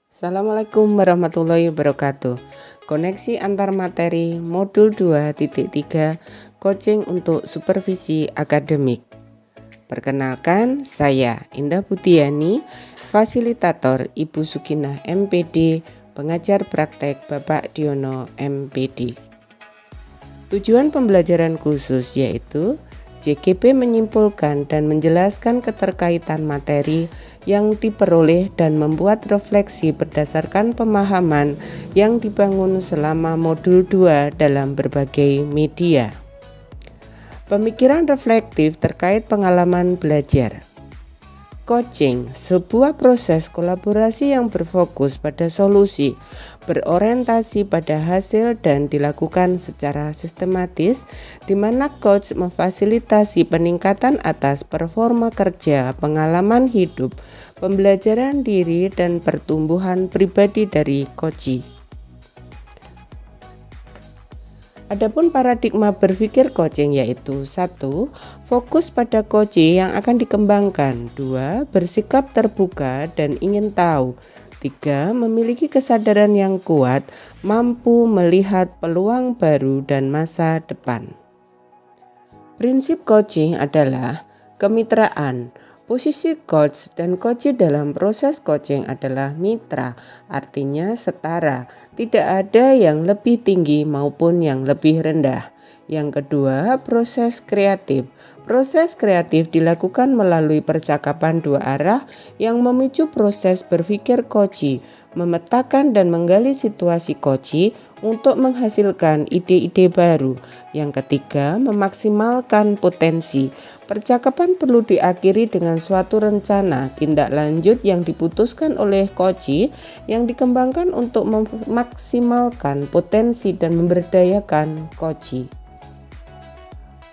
Assalamualaikum warahmatullahi wabarakatuh. Koneksi antar materi modul 2.3 coaching untuk supervisi akademik. Perkenalkan, saya Indah Budiani, fasilitator Ibu Sukinah MPD, pengajar praktek Bapak Diono MPD. Tujuan pembelajaran khusus yaitu JGP menyimpulkan dan menjelaskan keterkaitan materi yang diperoleh dan membuat refleksi berdasarkan pemahaman yang dibangun selama modul 2 dalam berbagai media. Pemikiran reflektif terkait pengalaman belajar. Coaching, sebuah proses kolaborasi yang berfokus pada solusi, berorientasi pada hasil dan dilakukan secara sistematis, di mana coach memfasilitasi peningkatan atas performa kerja, pengalaman hidup, pembelajaran diri, dan pertumbuhan pribadi dari coachee. Adapun paradigma berpikir coaching yaitu 1. Fokus pada coachee yang akan dikembangkan. 2. Bersikap terbuka dan ingin tahu. 3. Memiliki kesadaran yang kuat, mampu melihat peluang baru dan masa depan. Prinsip coaching adalah kemitraan. Posisi coach dan coachee dalam proses coaching adalah mitra, artinya setara. Tidak ada yang lebih tinggi maupun yang lebih rendah. Yang kedua, proses kreatif. Proses kreatif dilakukan melalui percakapan dua arah yang memicu proses berpikir coachee, memetakan dan menggali situasi coachee untuk menghasilkan ide-ide baru. Yang ketiga, memaksimalkan potensi. Percakapan perlu diakhiri dengan suatu rencana tindak lanjut yang diputuskan oleh coachee yang dikembangkan untuk memaksimalkan potensi dan memberdayakan coachee.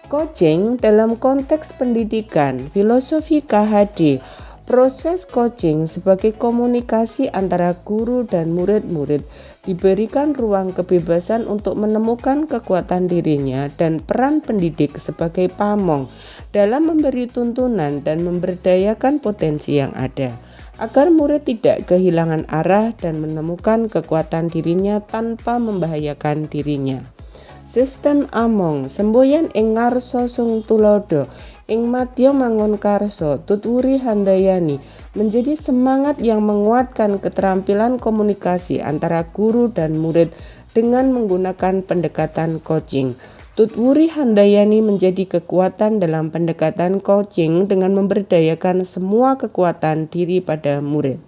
Coaching dalam konteks pendidikan, filosofi KHD, proses coaching sebagai komunikasi antara guru dan murid-murid diberikan ruang kebebasan untuk menemukan kekuatan dirinya dan peran pendidik sebagai pamong dalam memberi tuntunan dan memberdayakan potensi yang ada, agar murid tidak kehilangan arah dan menemukan kekuatan dirinya tanpa membahayakan dirinya. Sistem among semboyan ing ngarsa sung tulodo ing madya mangun karso tutwuri handayani menjadi semangat yang menguatkan keterampilan komunikasi antara guru dan murid dengan menggunakan pendekatan coaching. Tutwuri handayani menjadi kekuatan dalam pendekatan coaching dengan memberdayakan semua kekuatan diri pada murid.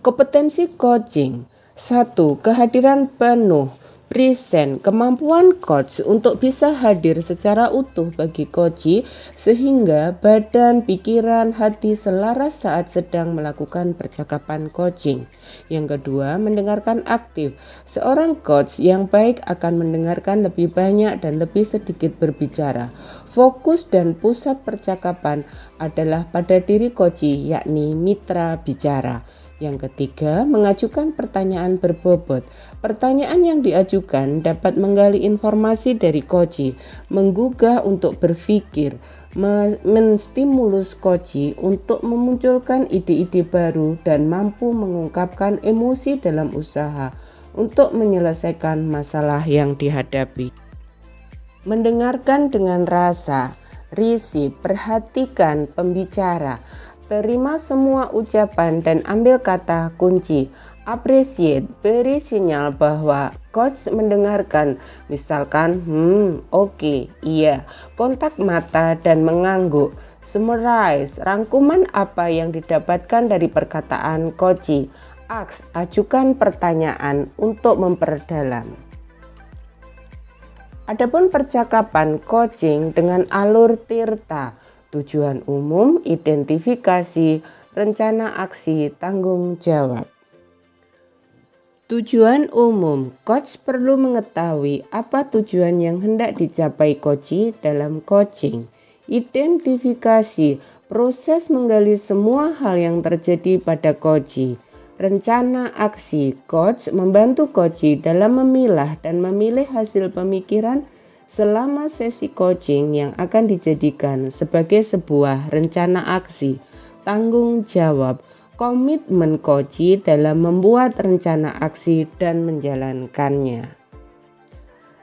Kompetensi coaching. 1. Kehadiran penuh. Present, kemampuan coach untuk bisa hadir secara utuh bagi coachee sehingga badan, pikiran, hati selaras saat sedang melakukan percakapan coaching. Yang kedua, mendengarkan aktif. Seorang coach yang baik akan mendengarkan lebih banyak dan lebih sedikit berbicara. Fokus dan pusat percakapan adalah pada diri coachee, yakni mitra bicara. Yang ketiga, mengajukan pertanyaan berbobot. Pertanyaan yang diajukan dapat menggali informasi dari coachee, menggugah untuk berpikir, menstimulus coachee untuk memunculkan ide-ide baru dan mampu mengungkapkan emosi dalam usaha untuk menyelesaikan masalah yang dihadapi. Mendengarkan dengan rasa, risih, perhatikan pembicara. Terima semua ucapan dan ambil kata kunci. Appreciate, beri sinyal bahwa coach mendengarkan. Misalkan, oke, iya. Kontak mata dan mengangguk. Summarize, rangkuman apa yang didapatkan dari perkataan coachee. Ask, ajukan pertanyaan untuk memperdalam. Adapun percakapan coaching dengan alur tirta. Tujuan umum, identifikasi, rencana aksi, tanggung jawab. Tujuan umum, coach perlu mengetahui apa tujuan yang hendak dicapai coachee dalam coaching. Identifikasi, proses menggali semua hal yang terjadi pada coachee. Rencana aksi, coach membantu coachee dalam memilah dan memilih hasil pemikiran selama sesi coaching yang akan dijadikan sebagai sebuah rencana aksi. Tanggung jawab, komitmen coach dalam membuat rencana aksi dan menjalankannya.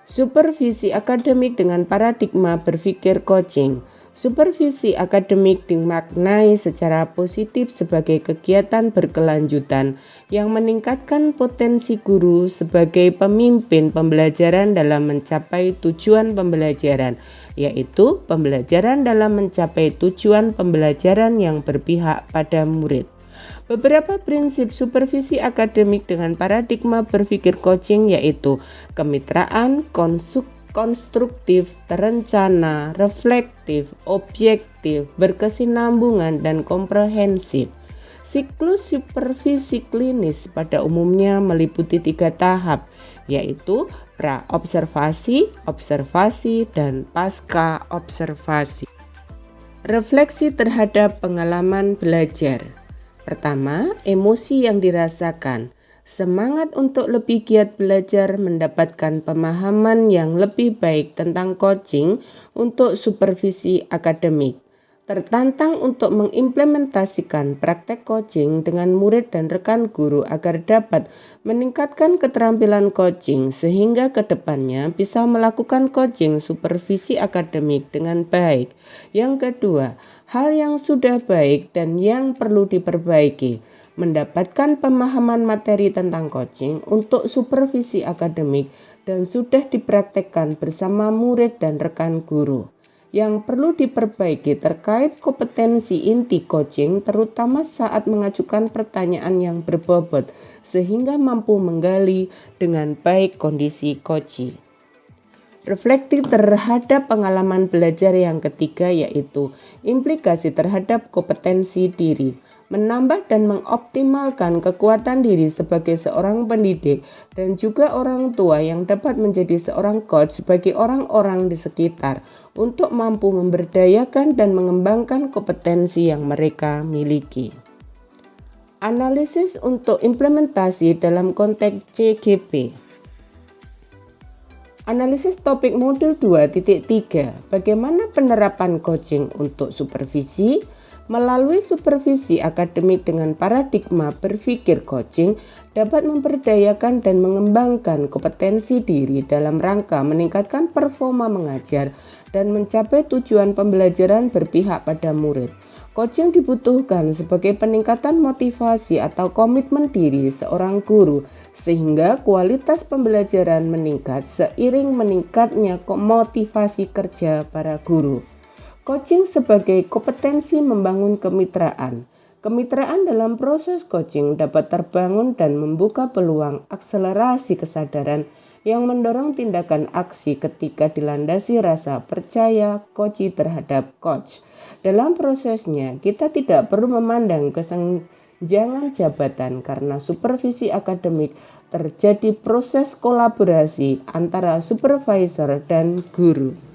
Supervisi akademik dengan paradigma berpikir coaching. Supervisi akademik dimaknai secara positif sebagai kegiatan berkelanjutan yang meningkatkan potensi guru sebagai pemimpin pembelajaran dalam mencapai tujuan pembelajaran, yaitu pembelajaran dalam mencapai tujuan pembelajaran yang berpihak pada murid. Beberapa prinsip supervisi akademik dengan paradigma berpikir coaching yaitu kemitraan, konstruktif, terencana, reflektif, objektif, berkesinambungan, dan komprehensif. Siklus supervisi klinis pada umumnya meliputi 3 tahap, yaitu pra-observasi, observasi, dan pasca-observasi. Refleksi terhadap pengalaman belajar. Pertama, emosi yang dirasakan. Semangat untuk lebih giat belajar, mendapatkan pemahaman yang lebih baik tentang coaching untuk supervisi akademik. Tertantang untuk mengimplementasikan praktek coaching dengan murid dan rekan guru agar dapat meningkatkan keterampilan coaching sehingga ke depannya bisa melakukan coaching supervisi akademik dengan baik. Yang kedua, hal yang sudah baik dan yang perlu diperbaiki. Mendapatkan pemahaman materi tentang coaching untuk supervisi akademik dan sudah dipraktekkan bersama murid dan rekan guru. Yang perlu diperbaiki terkait kompetensi inti coaching terutama saat mengajukan pertanyaan yang berbobot sehingga mampu menggali dengan baik kondisi coachee. Refleksi terhadap pengalaman belajar yang ketiga yaitu implikasi terhadap kompetensi diri. Menambah dan mengoptimalkan kekuatan diri sebagai seorang pendidik dan juga orang tua yang dapat menjadi seorang coach bagi orang-orang di sekitar untuk mampu memberdayakan dan mengembangkan kompetensi yang mereka miliki. Analisis untuk implementasi dalam konteks CGP. Analisis topik modul 2.3, bagaimana penerapan coaching untuk supervisi. Melalui supervisi akademik dengan paradigma berpikir coaching dapat memberdayakan dan mengembangkan kompetensi diri dalam rangka meningkatkan performa mengajar dan mencapai tujuan pembelajaran berpihak pada murid. Coaching dibutuhkan sebagai peningkatan motivasi atau komitmen diri seorang guru sehingga kualitas pembelajaran meningkat seiring meningkatnya motivasi kerja para guru. Coaching sebagai kompetensi membangun kemitraan. Kemitraan dalam proses coaching dapat terbangun dan membuka peluang akselerasi kesadaran yang mendorong tindakan aksi ketika dilandasi rasa percaya coachee terhadap coach. Dalam prosesnya, kita tidak perlu memandang kesenjangan jabatan karena supervisi akademik terjadi proses kolaborasi antara supervisor dan guru.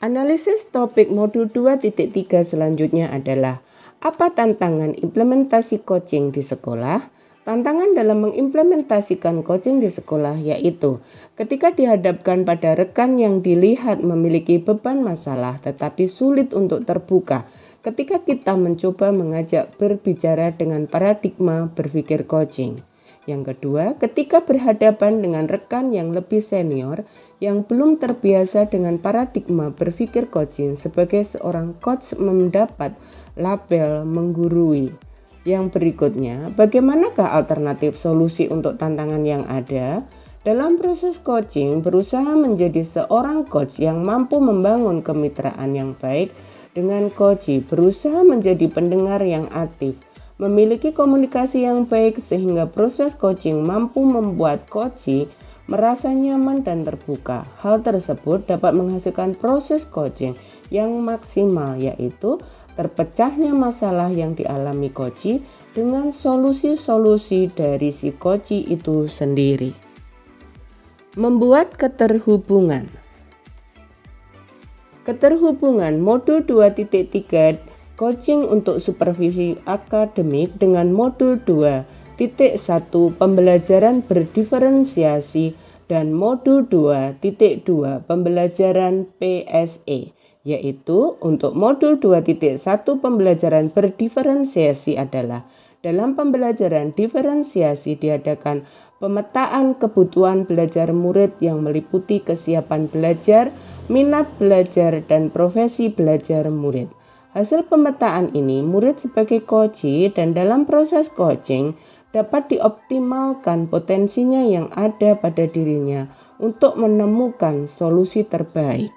Analisis topik modul 2.3 selanjutnya adalah apa tantangan implementasi coaching di sekolah? Tantangan dalam mengimplementasikan coaching di sekolah yaitu ketika dihadapkan pada rekan yang dilihat memiliki beban masalah tetapi sulit untuk terbuka. Ketika kita mencoba mengajak berbicara dengan paradigma berpikir coaching. Yang kedua, ketika berhadapan dengan rekan yang lebih senior yang belum terbiasa dengan paradigma berpikir coaching sebagai seorang coach mendapat label menggurui. Yang berikutnya, bagaimanakah alternatif solusi untuk tantangan yang ada? Dalam proses coaching, berusaha menjadi seorang coach yang mampu membangun kemitraan yang baik dengan coachee, berusaha menjadi pendengar yang aktif, memiliki komunikasi yang baik sehingga proses coaching mampu membuat coachee merasa nyaman dan terbuka. Hal tersebut dapat menghasilkan proses coaching yang maksimal yaitu terpecahnya masalah yang dialami coachee dengan solusi-solusi dari si coachee itu sendiri. Membuat keterhubungan. Keterhubungan modul 2.3 Coaching untuk supervisi akademik dengan modul 2.1 pembelajaran berdiferensiasi dan modul 2.2 pembelajaran PSE, yaitu untuk modul 2.1 pembelajaran berdiferensiasi adalah Dalam pembelajaran diferensiasi diadakan pemetaan kebutuhan belajar murid yang meliputi kesiapan belajar, minat belajar, dan profesi belajar murid. Hasil pemetaan ini murid sebagai coach dan dalam proses coaching dapat dioptimalkan potensinya yang ada pada dirinya untuk menemukan solusi terbaik.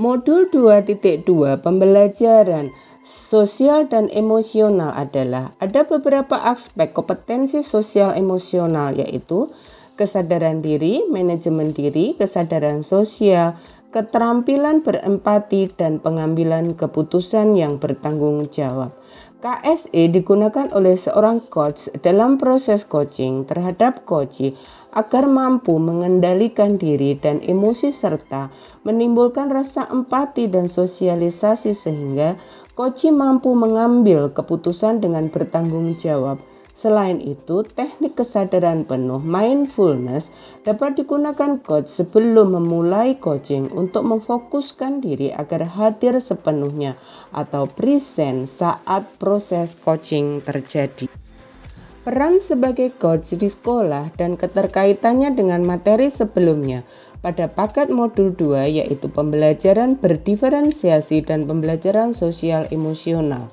Modul 2.2 pembelajaran sosial dan emosional adalah ada beberapa aspek kompetensi sosial emosional yaitu kesadaran diri, manajemen diri, kesadaran sosial, keterampilan berempati, dan pengambilan keputusan yang bertanggung jawab. KSE digunakan oleh seorang coach dalam proses coaching terhadap coach agar mampu mengendalikan diri dan emosi serta menimbulkan rasa empati dan sosialisasi sehingga coach mampu mengambil keputusan dengan bertanggung jawab. Selain itu, teknik kesadaran penuh mindfulness dapat digunakan coach sebelum memulai coaching untuk memfokuskan diri agar hadir sepenuhnya atau present saat proses coaching terjadi. Peran sebagai coach di sekolah dan keterkaitannya dengan materi sebelumnya pada paket modul 2 yaitu pembelajaran berdiferensiasi dan pembelajaran sosial emosional.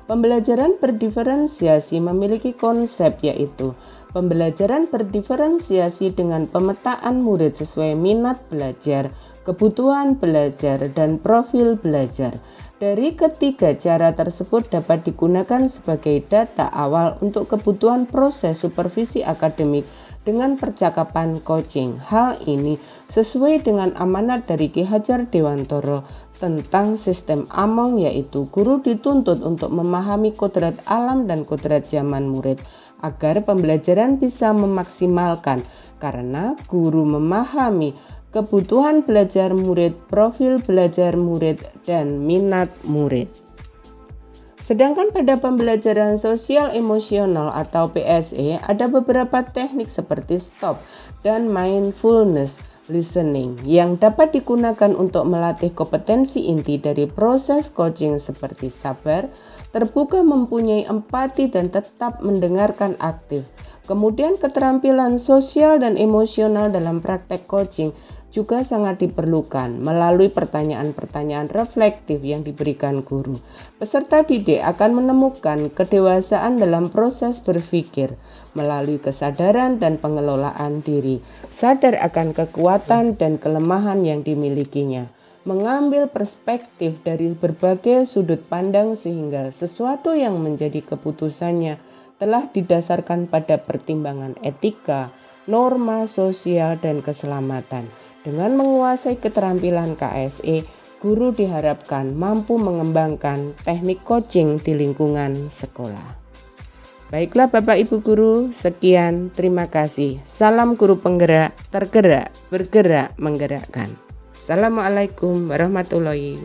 Pembelajaran berdiferensiasi memiliki konsep yaitu pembelajaran berdiferensiasi dengan pemetaan murid sesuai minat belajar, kebutuhan belajar, dan profil belajar. Dari ketiga cara tersebut dapat digunakan sebagai data awal untuk kebutuhan proses supervisi akademik dengan percakapan coaching. Hal ini sesuai dengan amanat dari Ki Hajar Dewantoro tentang sistem Among yaitu guru dituntut untuk memahami kodrat alam dan kodrat zaman murid agar pembelajaran bisa memaksimalkan karena guru memahami kebutuhan belajar murid, profil belajar murid, dan minat murid. Sedangkan pada pembelajaran sosial emosional atau PSE ada beberapa teknik seperti stop dan mindfulness listening yang dapat digunakan untuk melatih kompetensi inti dari proses coaching seperti sabar, terbuka, mempunyai empati, dan tetap mendengarkan aktif. Kemudian keterampilan sosial dan emosional dalam praktek coaching juga sangat diperlukan melalui pertanyaan-pertanyaan reflektif yang diberikan guru. Peserta didik akan menemukan kedewasaan dalam proses berpikir melalui kesadaran dan pengelolaan diri, sadar akan kekuatan dan kelemahan yang dimilikinya, mengambil perspektif dari berbagai sudut pandang sehingga sesuatu yang menjadi keputusannya telah didasarkan pada pertimbangan etika, norma sosial, dan keselamatan. Dengan menguasai keterampilan KSE, guru diharapkan mampu mengembangkan teknik coaching di lingkungan sekolah. Baiklah Bapak Ibu Guru, sekian, terima kasih. Salam guru penggerak, tergerak, bergerak, menggerakkan. Assalamualaikum warahmatullahi wabarakatuh.